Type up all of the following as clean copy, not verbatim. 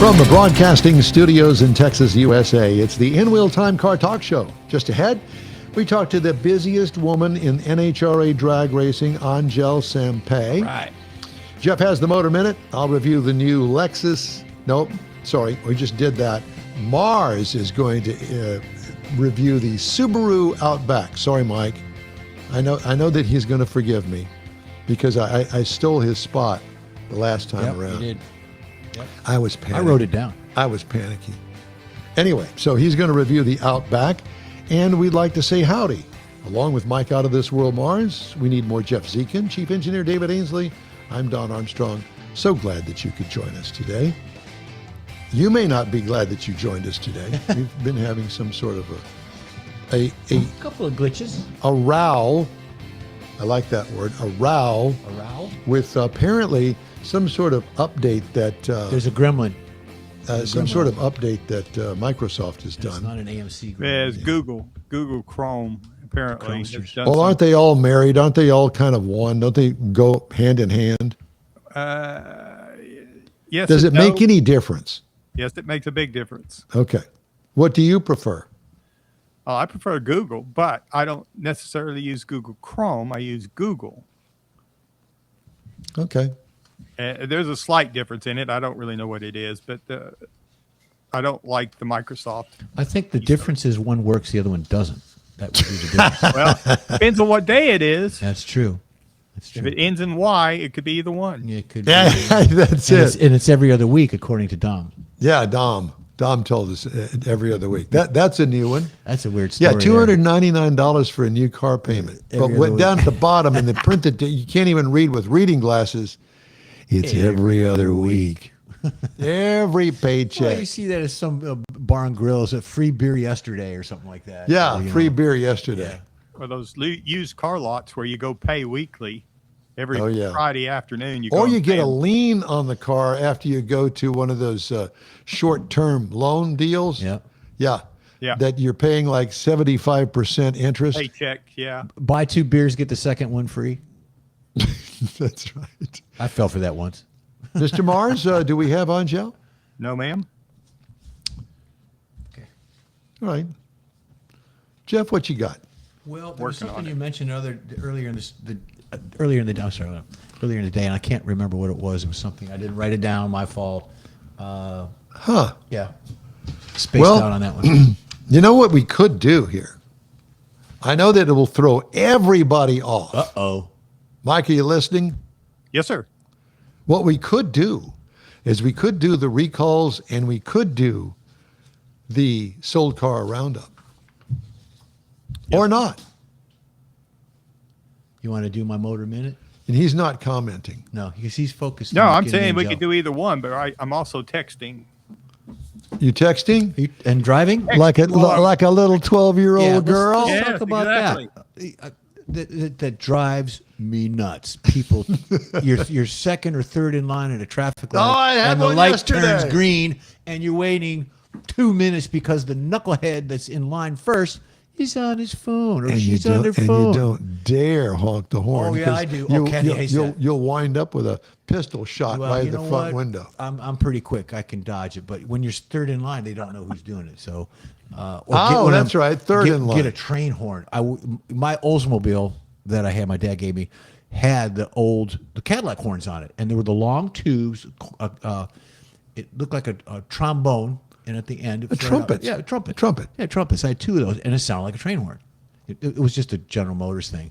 From the broadcasting studios in Texas, USA, it's the InWheelTime Car Talk Show. Just ahead, we talk to the busiest woman in NHRA drag racing, Angelle Sampey. Right. Jeff has the Motor Minute. I'll review the new Lexus. Nope, sorry, we just did that. Mars is going to review the Subaru Outback. Sorry, Mike. I know that he's going to forgive me because I stole his spot the last time around. You did. Yep. I was panicking. I wrote it down. I was panicking. Anyway, so he's going to review the Outback, and we'd like to say howdy. Along with Mike Out of This World Mars, we need more Jeff Dziekan, Chief Engineer David Ainsley. I'm Don Armstrong. So glad that you could join us today. You may not be glad that you joined us today. We've been having some sort of a couple of glitches. A row. I like that word. A row. A row? With apparently some sort of update that There's a gremlin. Some sort of update that Microsoft has done. It's not an AMC gremlin. Yeah, it's Google Chrome, apparently. Well, aren't they all married? Aren't they all kind of one? Don't they go hand in hand? Yes. Does it make any difference? Yes, it makes a big difference. Okay. What do you prefer? I prefer Google, but I don't necessarily use Google Chrome. I use Google. Okay. There's a slight difference in it. I don't really know what it is, but I don't like the Microsoft. I think the difference is one works, the other one doesn't. That would be the difference. Well, depends on what day it is. That's true. That's true. If it ends in Y, it could be either one. Yeah, it could Yeah, be. that's and it. It's every other week, according to Dom. Yeah, Dom told us every other week. That's a new one. That's a weird story. Yeah, $299 for a new car payment. But went down at the bottom and the printed, you can't even read with reading glasses. It's every other week. Every paycheck. Well, you see that as some bar and grill. Is a free beer yesterday or something like that? Yeah, or, free beer yesterday. Or those used car lots where you go pay weekly every Friday afternoon. Or you get a lien on the car after you go to one of those short-term loan deals. Yeah. Yeah. Yeah. That you're paying like 75% interest. Paycheck, yeah. Buy 2 beers, get the second one free. That's right. I fell for that once. Mr. Mars, do we have Angelle? No, ma'am. Okay. All right. Jeff, what you got? Well, there was Working something on you mentioned earlier in the day, and I can't remember what it was. It was something I didn't write it down. My fault. Yeah. Spaced out on that one. You know what we could do here? I know that it will throw everybody off. Uh-oh. Mike, are you listening? Yes, sir. What we could do is we could do the recalls and we could do the sold car roundup. Yep. Or not. You want to do my motor minute? And he's not commenting. No, because he's focused. No, on I'm getting saying we Angelle. could do either one, but I'm also texting. You texting? And driving? Like a little 12-year-old girl? Let's Yes, talk about exactly. that drives me nuts. People, you're second or third in line at a traffic light, I had and the one light yesterday. turns green, and you're waiting 2 minutes because the knucklehead that's in line first is on his phone, or she's on their phone. And you don't dare honk the horn. Oh, yeah, 'cause I do. Oh, Kenny hates that. You'll wind up with a pistol shot Well, by you the know front what? window. I'm pretty quick. I can dodge it. But when you're third in line, they don't know who's doing it. So, That's right. Third in line. Get a train horn. My Oldsmobile that I had, my dad gave me, had the Cadillac horns on it, and there were the long tubes. It looked like a trombone, and at the end, A trumpet. Yeah, a trumpet. A trumpet. Yeah, trumpets. I had 2 of those, and it sounded like a train horn. It was just a General Motors thing.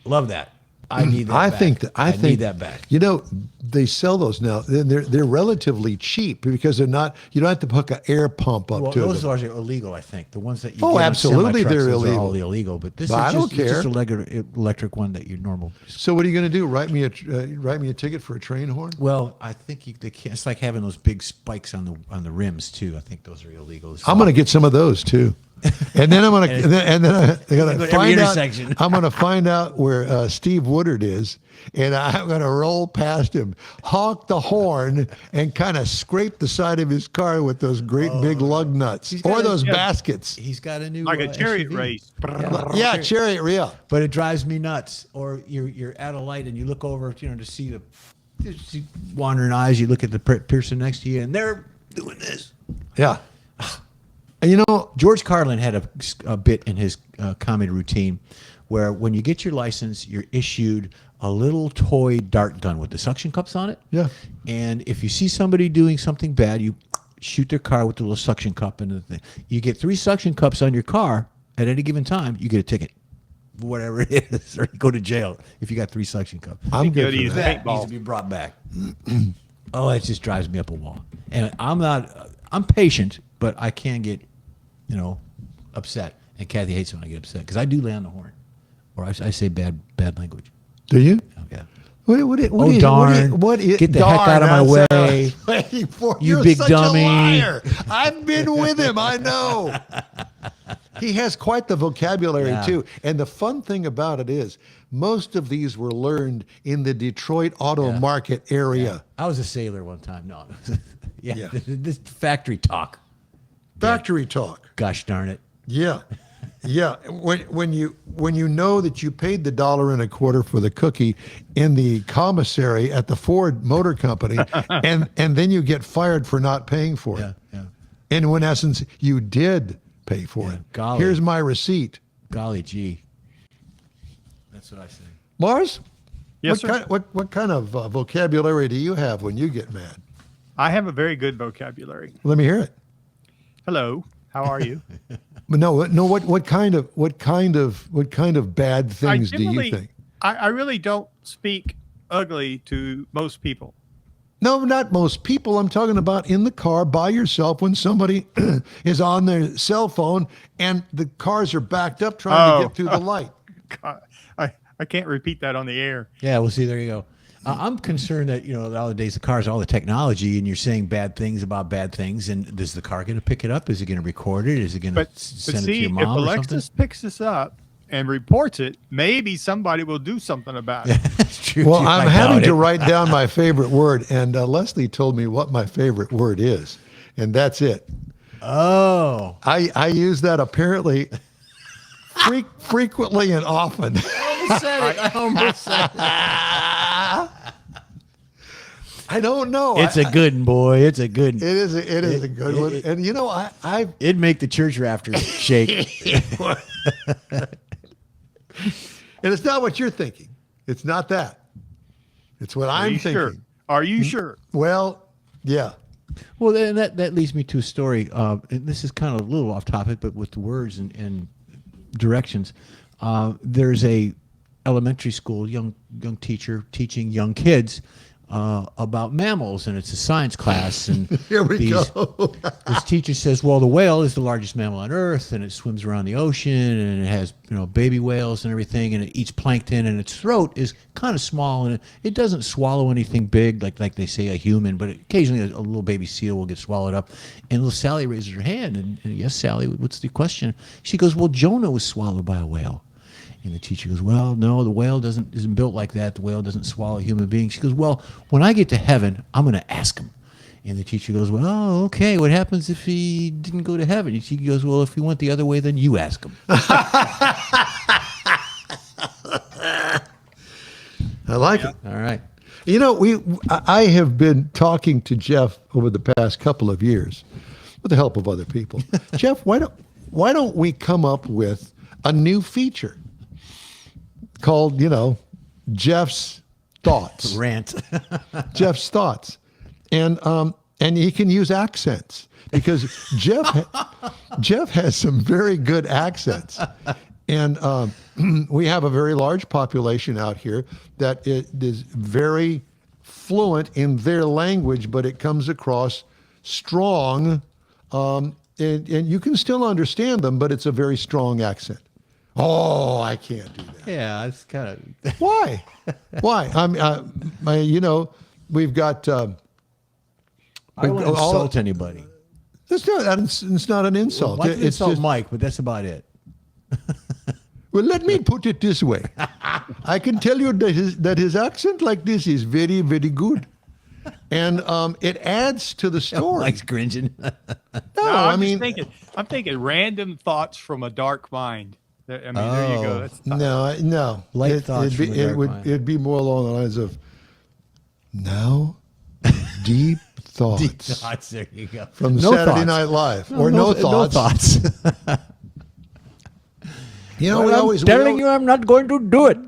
Love that. I need that. I back. think need that back. You know, they sell those now. They're relatively cheap because they're not. You don't have to hook an air pump up Well, to those them. are illegal, I think. The ones that you Oh, get on absolutely, semi-trucks, they're those are illegal. all illegal. But this But I is don't just care. an electric one that you're normal. So what are you going to do? Write me a ticket for a train horn? Well, I think it's like having those big spikes on the rims too. I think those are illegal. I'm going to get some of those too. And then I'm going to and then I'm going Go to to find every out. intersection. I'm going to find out where Steve Woodard is, and I'm going to roll past him, honk the horn, and kind of scrape the side of his car with those great big lug nuts He's got or a- those yeah. baskets. He's got a new Like a chariot SUV. race. Yeah, chariot real. But it drives me nuts. Or you're at a light and you look over, to see the wandering eyes. You look at the person next to you, and they're doing this. Yeah. And you know, George Carlin had a bit in his comedy routine where when you get your license, you're issued a little toy dart gun with the suction cups on it. Yeah. And if you see somebody doing something bad, you shoot their car with the little suction cup into the thing. You get 3 suction cups on your car at any given time, you get a ticket. Whatever it is, or you go to jail if you got 3 suction cups. I'm good Goody for is that. That needs to be brought back. Oh, it just drives me up a wall. And I'm patient, but I can get, upset. And Kathy hates when I get upset because I do lay on the horn, or I say bad language. Do you? Oh, yeah. Darn. Get the heck out of my way. You You're big such dummy. A liar. I've been with him. I know. He has quite the vocabulary, too. And the fun thing about it is most of these were learned in the Detroit auto market area. I was a sailor one time. No. Yeah. This factory talk. Factory talk. Gosh darn it. Yeah. Yeah. When you know that you paid the $1.25 for the cookie in the commissary at the Ford Motor Company, and then you get fired for not paying for it. Yeah. And in essence, you did pay for it. Golly. Here's my receipt. Golly gee. That's what I say. Mars? Yes, sir. What kind of vocabulary do you have when you get mad? I have a very good vocabulary. Let me hear it. Hello, how are you? But no. What kind of bad things do you think? I really don't speak ugly to most people. No, not most people. I'm talking about in the car by yourself when somebody is on their cell phone and the cars are backed up trying to get through the light. God, I can't repeat that on the air. Yeah, well, see, there you go. I'm concerned that, nowadays the cars, all the technology, and you're saying bad things about bad things. And is the car going to pick it up? Is it going to record it? Is it going to send it to your mom if or Alexis something? picks this up and reports it, maybe somebody will do something about it. That's true. Well, too. I'm I having doubt to it. write down my favorite word, and Leslie told me what my favorite word is, and that's it. Oh. I use that apparently frequently and often. I almost said it. I don't know. It's a good one, boy. It's a good one. It is a good one. And I've It'd make the church rafters shake. and it's not what you're thinking. It's not that. It's what I'm thinking. Sure? Are you sure? Well, yeah. Well, then that leads me to a story. And this is kind of a little off topic, but with the words and directions. There's a elementary school young teacher teaching young kids about mammals, and it's a science class. And Here we go. this teacher says, well, the whale is the largest mammal on Earth, and it swims around the ocean, and it has baby whales and everything, and it eats plankton, and its throat is kind of small, and it doesn't swallow anything big like they say a human, but occasionally a little baby seal will get swallowed up. And little Sally raises her hand, and yes, Sally, what's the question? She goes, well, Jonah was swallowed by a whale. And the teacher goes, well, no, the whale isn't built like that. The whale doesn't swallow a human being. She goes, well, when I get to heaven, I'm going to ask him. And the teacher goes, well, okay, what happens if he didn't go to heaven? And she goes, well, if he went the other way, then you ask him. I like it. All right. I have been talking to Jeff over the past couple of years with the help of other people. Jeff, why don't we come up with a new feature called, Jeff's Thoughts. Rant. Jeff's Thoughts. And he can use accents because Jeff has some very good accents. And we have a very large population out here that is very fluent in their language, but it comes across strong, and you can still understand them, but it's a very strong accent. Oh, I can't do that. Yeah, it's kind of. Why? Why? We've got. I don't want to insult anybody. It's not an insult. Well, I can It's insult just, Mike, but that's about it. well, let me put it this way. I can tell you that his accent like this is very, very good. And it adds to the story. Mike's cringing. No, I'm thinking random thoughts from a dark mind. There you go. That's no. Light thoughts It'd be more along the lines of, now, deep thoughts. Deep thoughts. There you go. From No Saturday thoughts. Night Live. Or no thoughts. No thoughts. You know, Well, I'm telling you, I'm not going to do it.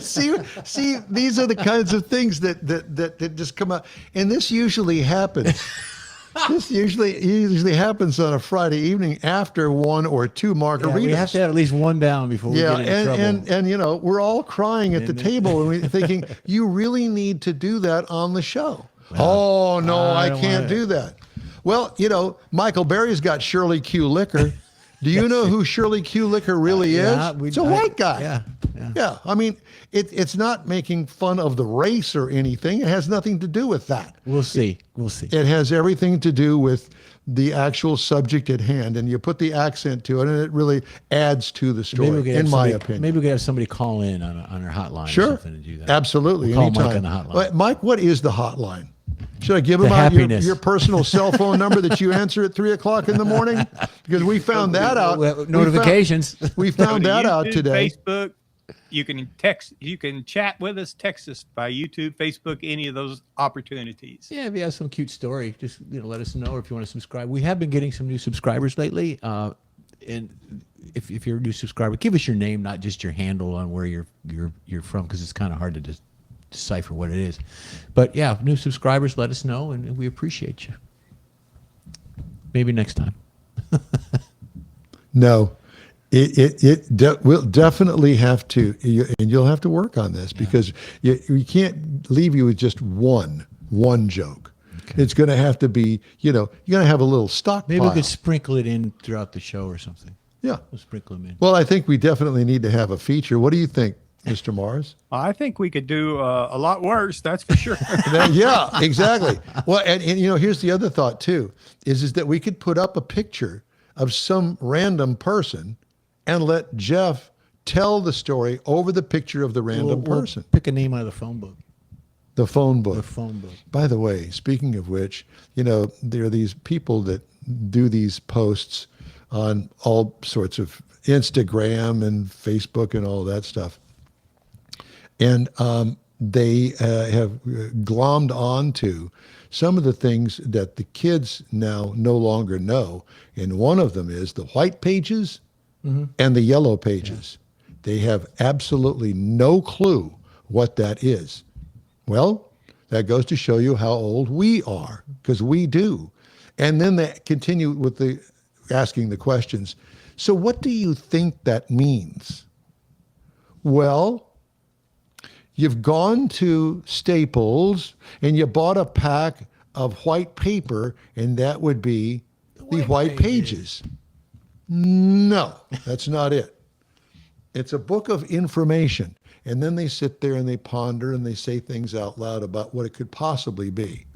see, these are the kinds of things that just come out, and this usually happens. This usually happens on a Friday evening after one or two margaritas. Yeah, we have to have at least one down before we get in trouble. And you know, we're all crying at the table and we're thinking, you really need to do that on the show. Oh no, I can't do that. Well, you know, Michael Berry's got Shirley Q. Liquor. Do you know who Shirley Q. Liquor really is? It's a white guy. Yeah. I mean, it's not making fun of the race or anything. It has nothing to do with that. We'll see. It has everything to do with the actual subject at hand, and you put the accent to it, and it really adds to the story, in my opinion. Maybe we could have somebody call in on our hotline Sure. or something to do that. Absolutely. We'll call anytime. Mike on the hotline. But Mike, what is the hotline? Should I give him The out happiness. your personal cell phone number that you answer at 3 o'clock in the morning? Because we found that out. Notifications. We found that out YouTube, today. Facebook. You can text. You can chat with us. Text us by YouTube, Facebook, any of those opportunities. Yeah, if you have some cute story, just let us know. Or if you want to subscribe, we have been getting some new subscribers lately. And if you're a new subscriber, give us your name, not just your handle on where you're from, because it's kind of hard to decipher what it is. But yeah, new subscribers, let us know, and we appreciate you. Maybe next time. No, we'll definitely have to, and you'll have to work on this because we can't leave you with just one joke. Okay. It's going to have to be, you're going to have a little stockpile. Maybe we could sprinkle it in throughout the show or something. Yeah. We'll sprinkle them in. Well, I think we definitely need to have a feature. What do you think, Mr. Mars? I think we could do a lot worse. That's for sure. Yeah, exactly. Well, and here's the other thought too, is that we could put up a picture of some random person and let Jeff tell the story over the picture of the random person. Pick a name out of the phone book. The phone book. The phone book. By the way, speaking of which, there are these people that do these posts on all sorts of Instagram and Facebook and all that stuff. And they have glommed onto some of the things that the kids now no longer know. And one of them is the white pages and the yellow pages. Yeah. They have absolutely no clue what that is. Well, that goes to show you how old we are, because we do. And then they continue with asking the questions. So what do you think that means? Well, you've gone to Staples and you bought a pack of white paper, and that would be the white pages. No, that's not it. It's a book of information. And then they sit there and they ponder and they say things out loud about what it could possibly be.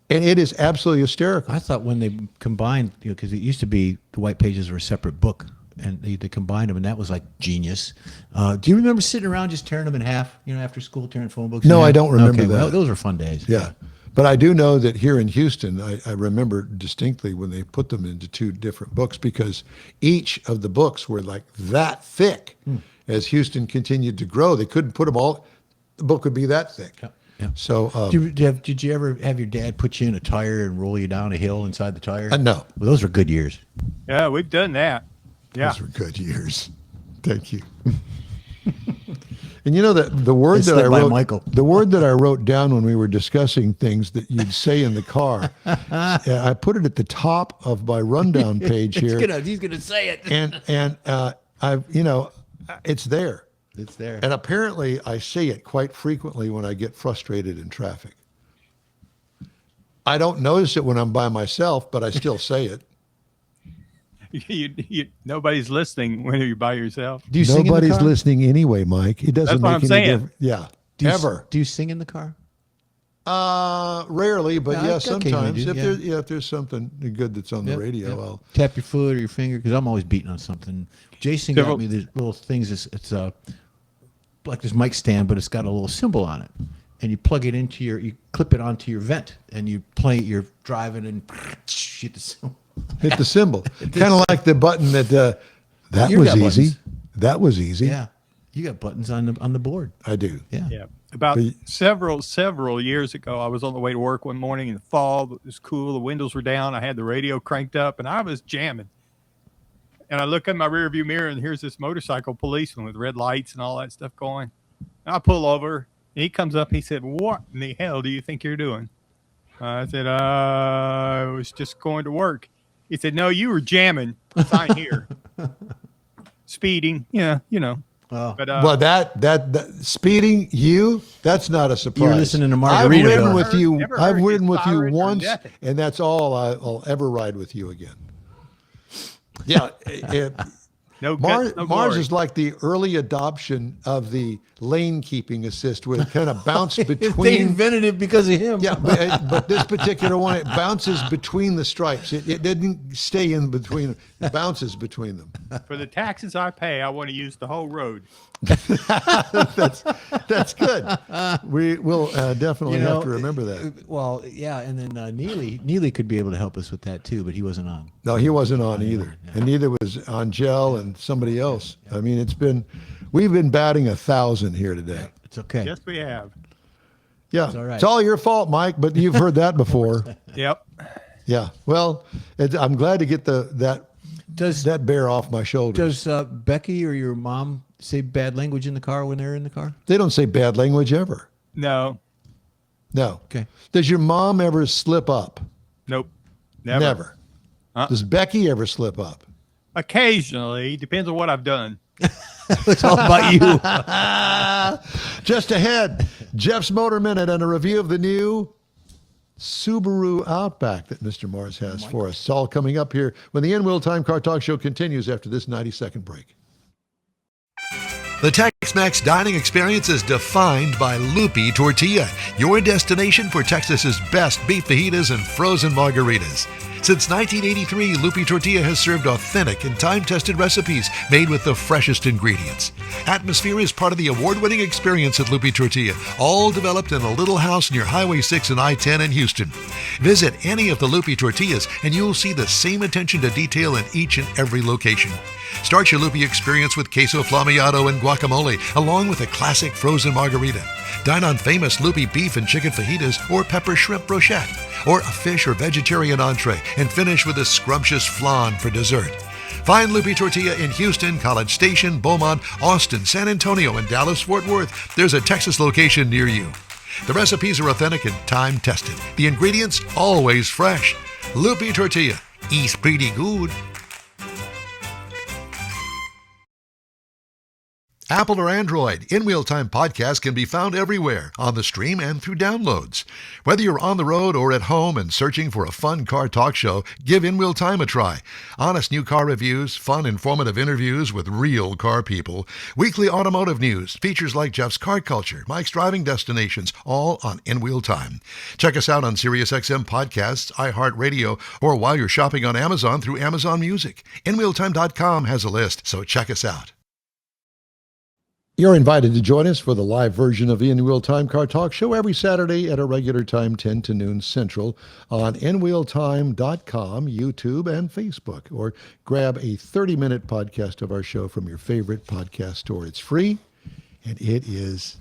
And it is absolutely hysterical. I thought when they combined, because it used to be the white pages were a separate book, and they combined them, and that was like genius. Do you remember sitting around just tearing them in half, after school, tearing phone books? No, I don't remember that. Well, those were fun days. Yeah. But I do know that here in Houston, I remember distinctly when they put them into two different books, because each of the books were like that thick. As Houston continued to grow, they couldn't put them all. The book would be that thick. Yeah. So, did you ever have your dad put you in a tire and roll you down a hill inside the tire? No. Well, those were good years. Yeah, we've done that. Yeah. Those were good years. Thank you. And the word that I wrote, Michael. the word that I wrote down when we were discussing things that you'd say in the car, I put it at the top of my rundown page here. He's gonna say it. And it's there. It's there. And apparently I say it quite frequently when I get frustrated in traffic. I don't notice it when I'm by myself, but I still say it. Nobody's listening when you're by yourself. Do you sing in the Nobody's car? listening anyway, Mike. It doesn't That's what make I'm any saying. difference. Yeah. Do you sing in the car? Rarely, but Yeah, yeah, occasionally sometimes. do, If there's something good that's on the radio, I'll tap your foot or your finger, because I'm always beating on something. Jason got me these little things. It's like this mic stand, but it's got a little symbol on it, and you plug it into you clip it onto your vent, and you play. You're driving and hit the symbol. hit the symbol. Kind of like the button that You was got easy. buttons. That was easy. Yeah, you got buttons on the board. I do. Yeah. Yeah. About But- several years ago, I was on the way to work one morning in the fall. It was cool. The windows were down. I had the radio cranked up, and I was jamming. And I look in my rearview mirror, and here's this motorcycle policeman with red lights and all that stuff going. And I pull over, and he comes up. He said, "What in the hell do you think you're doing?" I said, "I was just going to work." He said, "No, you were jamming. Sign here." Speeding, yeah, you know. Oh. But Well, that speeding that's not a surprise. You're listening to I've Margaritaville. ridden with you. Never I've heard ridden you with you siren or once, nothing. and that's all I'll ever ride with you again. Yeah, no Mars, guts, no Mars glory. is like the early adoption of the lane keeping assist, where it kind of bounces They between. invented it because of him. Yeah, but this particular one, it bounces between the stripes. It didn't stay in between. It bounces between them. For the taxes I pay, I want to use the whole road. That's good. We will definitely have to remember that. Well, yeah, and then Neely could be able to help us with that too, but he wasn't on. No, he wasn't on either, and neither was Angelle and somebody else. I mean, we've been batting 1,000 here today. It's okay. Yes, we have. Yeah, all right. It's all your fault, Mike. But you've heard that before. Yep. Yeah. Well, I'm glad to get that bear off my shoulders. Does Becky or your mom say bad language in the car when they're in the car? They don't say bad language ever. No. No. Okay. Does your mom ever slip up? Nope. Never. Does Becky ever slip up? Occasionally. Depends on what I've done. It's all about you. Just ahead, Jeff's Motor Minute and a review of the new Subaru Outback that Mr. Mars has for us. It's all coming up here when the InWheelTime Car Talk Show continues after this 90-second break. The Tex-Mex dining experience is defined by Lupi Tortilla, your destination for Texas's best beef fajitas and frozen margaritas. Since 1983, Lupi Tortilla has served authentic and time-tested recipes made with the freshest ingredients. Atmosphere is part of the award-winning experience at Lupi Tortilla, all developed in a little house near Highway 6 and I-10 in Houston. Visit any of the Lupi Tortillas and you'll see the same attention to detail in each and every location. Start your Lupi experience with queso flamiado and guacamole, along with a classic frozen margarita. Dine on famous Lupi beef and chicken fajitas or pepper shrimp brochette, or a fish or vegetarian entree, and finish with a scrumptious flan for dessert. Find Lupi Tortilla in Houston, College Station, Beaumont, Austin, San Antonio, and Dallas-Fort Worth. There's a Texas location near you. The recipes are authentic and time-tested. The ingredients always fresh. Lupi Tortilla. Eats pretty good. Apple or Android, InWheelTime podcasts can be found everywhere, on the stream and through downloads. Whether you're on the road or at home and searching for a fun car talk show, give InWheelTime a try. Honest new car reviews, fun, informative interviews with real car people, weekly automotive news, features like Jeff's Car Culture, Mike's Driving Destinations, all on InWheelTime. Check us out on SiriusXM Podcasts, iHeartRadio, or while you're shopping on Amazon through Amazon Music. InWheelTime.com has a list, so check us out. You're invited to join us for the live version of the InWheelTime Car Talk Show every Saturday at a regular time, 10 to noon Central, on InWheelTime.com, YouTube, and Facebook. Or grab a 30-minute podcast of our show from your favorite podcast store. It's free, and it is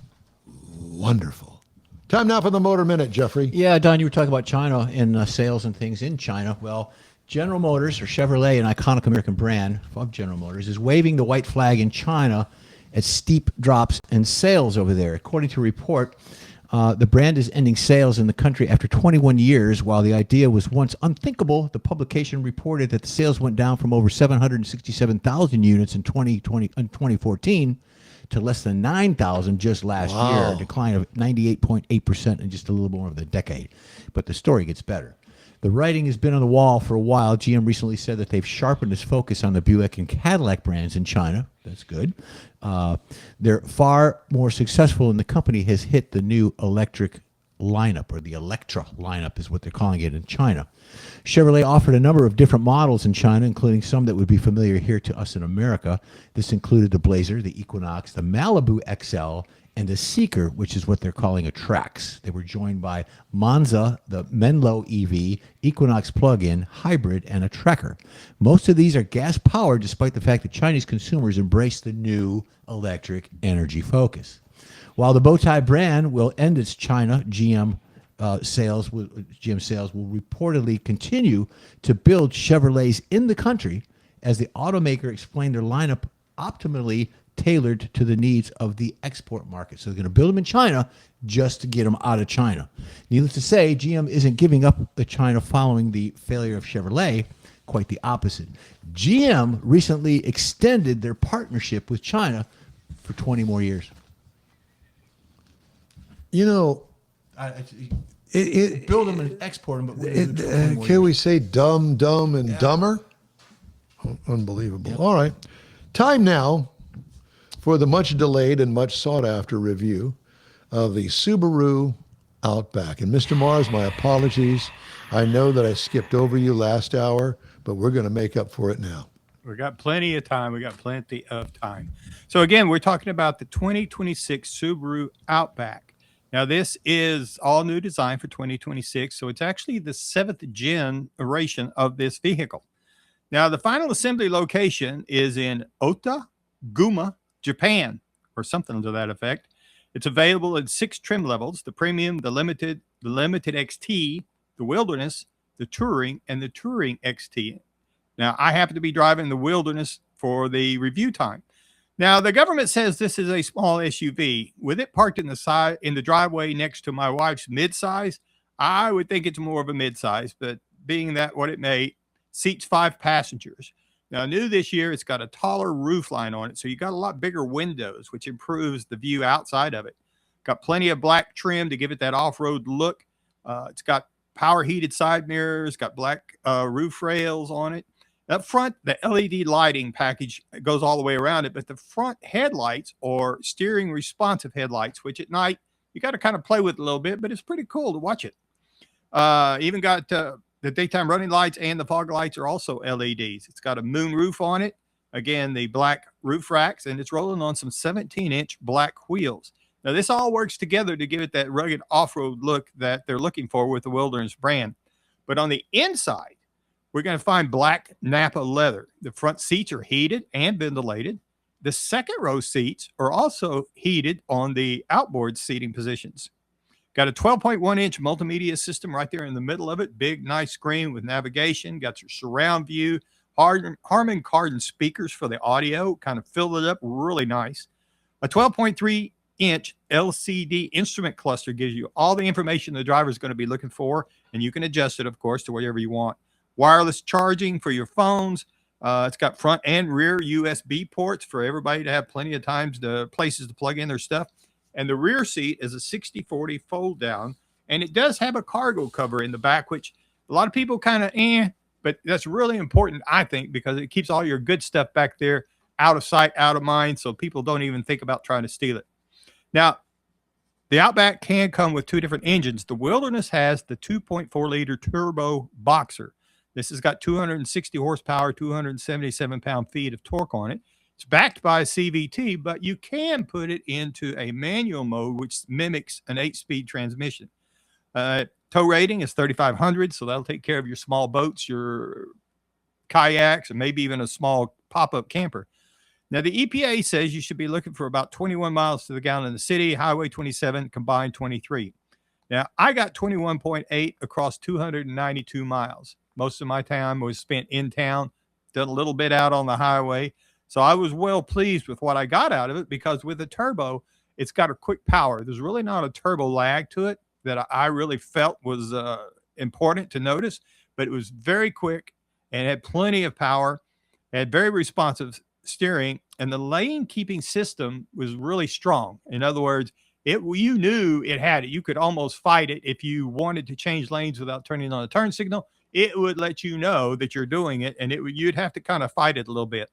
wonderful. Time now for the Motor Minute, Jeffrey. Yeah, Don, you were talking about China and sales and things in China. Well, General Motors, or Chevrolet, an iconic American brand of General Motors, is waving the white flag in China at steep drops in sales over there. According to a report, the brand is ending sales in the country after 21 years. While the idea was once unthinkable, the publication reported that the sales went down from over 767,000 units in 2014 to less than 9,000 just last year, a decline of 98.8% in just a little more of a decade. But the story gets better. The writing has been on the wall for a while. GM recently said that they've sharpened its focus on the Buick and Cadillac brands in China. That's good. They're far more successful, and the company has hit the new electric lineup, or the Electra lineup is what they're calling it in China. Chevrolet offered a number of different models in China, including some that would be familiar here to us in America. This included the Blazer, the Equinox, the Malibu XL, and a Seeker, which is what they're calling a Trax. They were joined by Monza, the Menlo EV, Equinox plug-in, hybrid, and a Tracker. Most of these are gas-powered, despite the fact that Chinese consumers embrace the new electric energy focus. While the Bowtie brand will end its China, GM sales will reportedly continue to build Chevrolets in the country as the automaker explained their lineup optimally tailored to the needs of the export market. So they're going to build them in China just to get them out of China. Needless to say, GM isn't giving up the China following the failure of Chevrolet. Quite the opposite. GM recently extended their partnership with China for 20 more years. You know, build them and export them. But can we say dumb, and dumber? Unbelievable. Yep. All right. Time now for the much delayed and much sought after review of the Subaru Outback. And Mr. Mars, my apologies. I know that I skipped over you last hour, but we're going to make up for it now. We got plenty of time. So again, we're talking about the 2026 Subaru Outback. Now, this is all new design for 2026. So it's actually the 7th generation of this vehicle. Now, the final assembly location is in Ota, Guma, Japan, or something to that effect. It's available in 6 trim levels: the Premium, the Limited XT, the Wilderness, the Touring, and the Touring XT. Now, I happen to be driving the Wilderness for the review time. Now, the government says this is a small SUV. With it parked in the driveway next to my wife's midsize, I would think it's more of a midsize, but being that what it may, seats 5 passengers. Now, new this year, it's got a taller roof line on it, so you got a lot bigger windows, which improves the view outside of it. Got plenty of black trim to give it that off-road look. It's got power heated side mirrors, got black roof rails on it. Up front, the LED lighting package goes all the way around it, but the front headlights are steering responsive headlights, which at night you got to kind of play with a little bit, but it's pretty cool to watch it. Even got the daytime running lights and the fog lights are also LEDs. It's got a moon roof on it. Again, the black roof racks, and it's rolling on some 17-inch black wheels. Now, this all works together to give it that rugged off-road look that they're looking for with the Wilderness brand. But on the inside, we're going to find black Napa leather. The front seats are heated and ventilated. The second row seats are also heated on the outboard seating positions. Got a 12.1-inch multimedia system right there in the middle of it. Big, nice screen with navigation. Got your surround view. Harman Kardon speakers for the audio. Kind of filled it up really nice. A 12.3-inch LCD instrument cluster gives you all the information the driver is going to be looking for, and you can adjust it, of course, to whatever you want. Wireless charging for your phones. It's got front and rear USB ports for everybody to have plenty of places to plug in their stuff. And the rear seat is a 60/40 fold down. And it does have a cargo cover in the back, which a lot of people kind of but that's really important, I think, because it keeps all your good stuff back there out of sight, out of mind, so people don't even think about trying to steal it. Now, the Outback can come with 2 different engines. The Wilderness has the 2.4-liter turbo boxer. This has got 260 horsepower, 277 pound-feet of torque on it. It's backed by a CVT, but you can put it into a manual mode, which mimics an 8-speed transmission. Tow rating is 3,500, so that'll take care of your small boats, your kayaks, and maybe even a small pop-up camper. Now, the EPA says you should be looking for about 21 miles to the gallon in the city, Highway 27, combined 23. Now, I got 21.8 across 292 miles. Most of my time was spent in town, done a little bit out on the highway. So I was well pleased with what I got out of it, because with the turbo, it's got a quick power. There's really not a turbo lag to it that I really felt was important to notice, but it was very quick and had plenty of power, had very responsive steering, and the lane keeping system was really strong. In other words, you knew it had it. You could almost fight it if you wanted to change lanes without turning on a turn signal. It would let you know that you're doing it, and you'd have to kind of fight it a little bit.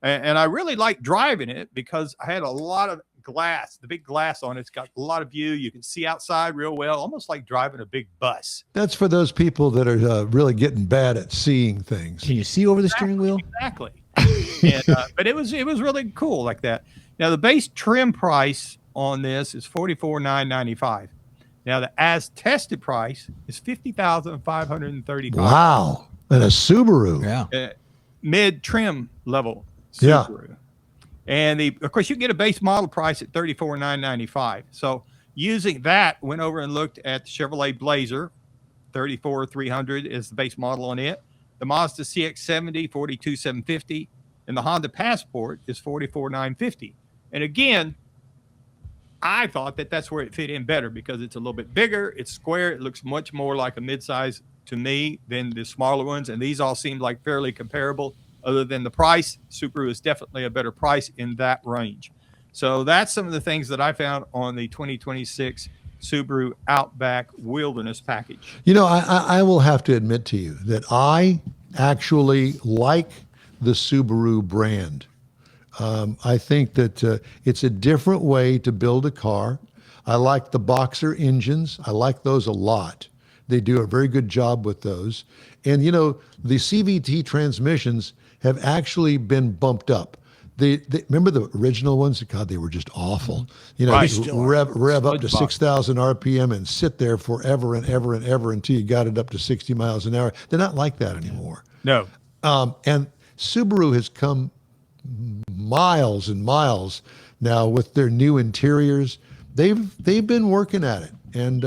And I really liked driving it because I had a lot of glass, the big glass on it. It's got a lot of view. You can see outside real well, almost like driving a big bus. That's for those people that are really getting bad at seeing things. Can you see over the steering wheel? Exactly. And, but it was really cool like that. Now, the base trim price on this is $44,995. Now, the as tested price is $50,535. Wow. And a Subaru. Yeah. Mid trim level Subaru. And of course, you can get a base model price at $34,995. So using that, went over and looked at the Chevrolet Blazer, 34,300 is the base model on it. The Mazda CX-70, 42,750, and the Honda Passport is 44,950. And again, I thought that that's where it fit in better because it's a little bit bigger, it's square, it looks much more like a midsize to me than the smaller ones, and these all seemed like fairly comparable. Other than the price, Subaru is definitely a better price in that range. So that's some of the things that I found on the 2026 Subaru Outback Wilderness package. You know, I will have to admit to you that I actually like the Subaru brand. I think that it's a different way to build a car. I like the Boxer engines. I like those a lot. They do a very good job with those. And, you know, the CVT transmissions have actually been bumped up. They remember the original ones? God, they were just awful. You know, Right. rev up to Spud box. 6,000 RPM and sit there forever and ever and ever until you got it up to 60 miles an hour. They're not like that anymore. No. And Subaru has come miles and miles now with their new interiors. They've been working at it, and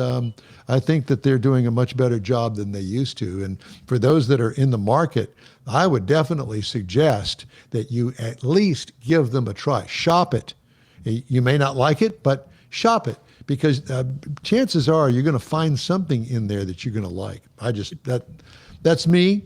I think that they're doing a much better job than they used to. And for those that are in the market, I would definitely suggest that you at least give them a try. Shop it. You may not like it, but shop it, because chances are you're going to find something in there that you're going to like. That's me.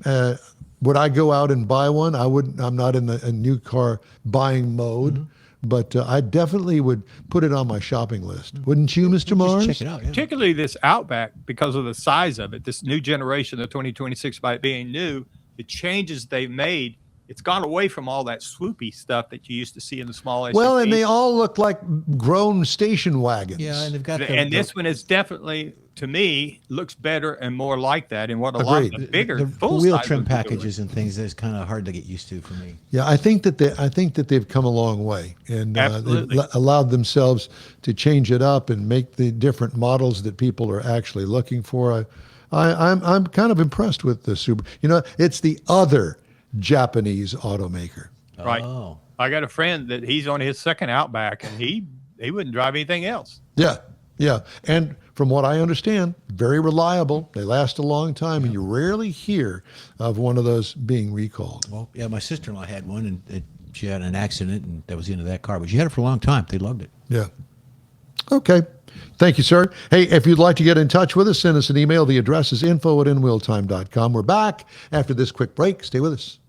Would I go out and buy one? I wouldn't. I'm not in a new car buying mode, but I definitely would put it on my shopping list. Wouldn't you, Mr. Mars? Check it out. Yeah. Particularly this Outback, because of the size of it, this new generation of 2026, by it being new, the changes they've made, it's gone away from all that swoopy stuff that you used to see in the small SUVs. Well, and they all look like grown station wagons. Yeah, and they've got And this one is definitely, to me, looks better and more like that. And what a lot of the bigger the full wheel size trim ones are doing. packages and things that's kind of hard to get used to for me. Yeah, I think that they've come a long way, and Absolutely. they've allowed themselves to change it up and make the different models that people are actually looking for. I'm kind of impressed with the Subaru. You know, it's the other Japanese automaker. Right. Oh. I got a friend that he's on his second Outback, and he wouldn't drive anything else. Yeah, yeah, and from what I understand, very reliable. They last a long time, and you rarely hear of one of those being recalled. Well, yeah, my sister-in-law had one, and she had an accident, and that was the end of that car. But she had it for a long time. They loved it. Yeah. Okay. Thank you, sir. Hey, if you'd like to get in touch with us, send us an email. The address is info@InWheelTime.com. We're back after this quick break. Stay with us.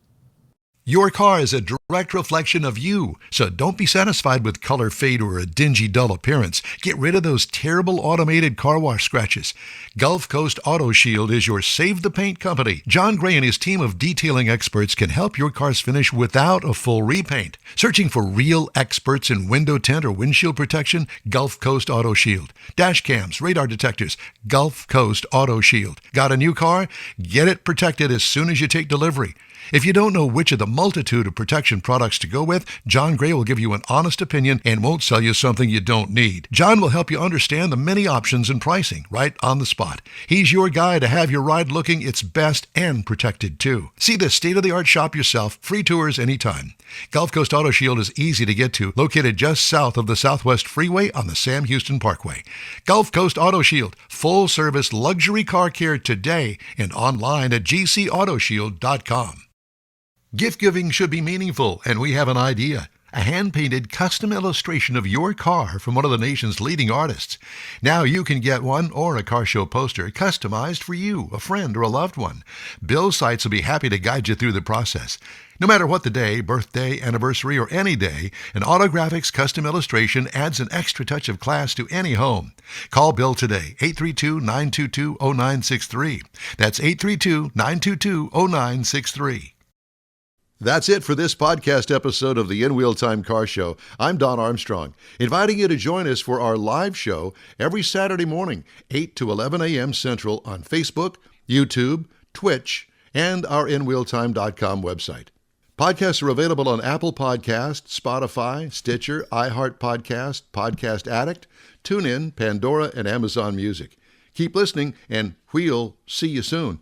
Your car is a direct reflection of you, so don't be satisfied with color fade or a dingy, dull appearance. Get rid of those terrible automated car wash scratches. Gulf Coast Auto Shield is your save the paint company. John Gray and his team of detailing experts can help your car's finish without a full repaint. Searching for real experts in window tint or windshield protection? Gulf Coast Auto Shield. Dash cams, radar detectors, Gulf Coast Auto Shield. Got a new car? Get it protected as soon as you take delivery. If you don't know which of the multitude of protection products to go with, John Gray will give you an honest opinion and won't sell you something you don't need. John will help you understand the many options and pricing right on the spot. He's your guy to have your ride looking its best and protected too. See the state-of-the-art shop yourself. Free tours anytime. Gulf Coast Auto Shield is easy to get to, located just south of the Southwest Freeway on the Sam Houston Parkway. Gulf Coast Auto Shield, full-service luxury car care today and online at gcautoshield.com. Gift giving should be meaningful, and we have an idea. A hand-painted custom illustration of your car from one of the nation's leading artists. Now you can get one or a car show poster customized for you, a friend, or a loved one. Bill Seitz will be happy to guide you through the process. No matter what the day, birthday, anniversary, or any day, an Autographics custom illustration adds an extra touch of class to any home. Call Bill today, 832-922-0963. That's 832-922-0963. That's it for this podcast episode of the InWheelTime Car Show. I'm Don Armstrong, inviting you to join us for our live show every Saturday morning, 8 to 11 a.m. Central on Facebook, YouTube, Twitch, and our InWheelTime.com website. Podcasts are available on Apple Podcasts, Spotify, Stitcher, iHeart Podcast, Podcast Addict, TuneIn, Pandora, and Amazon Music. Keep listening, and we'll see you soon.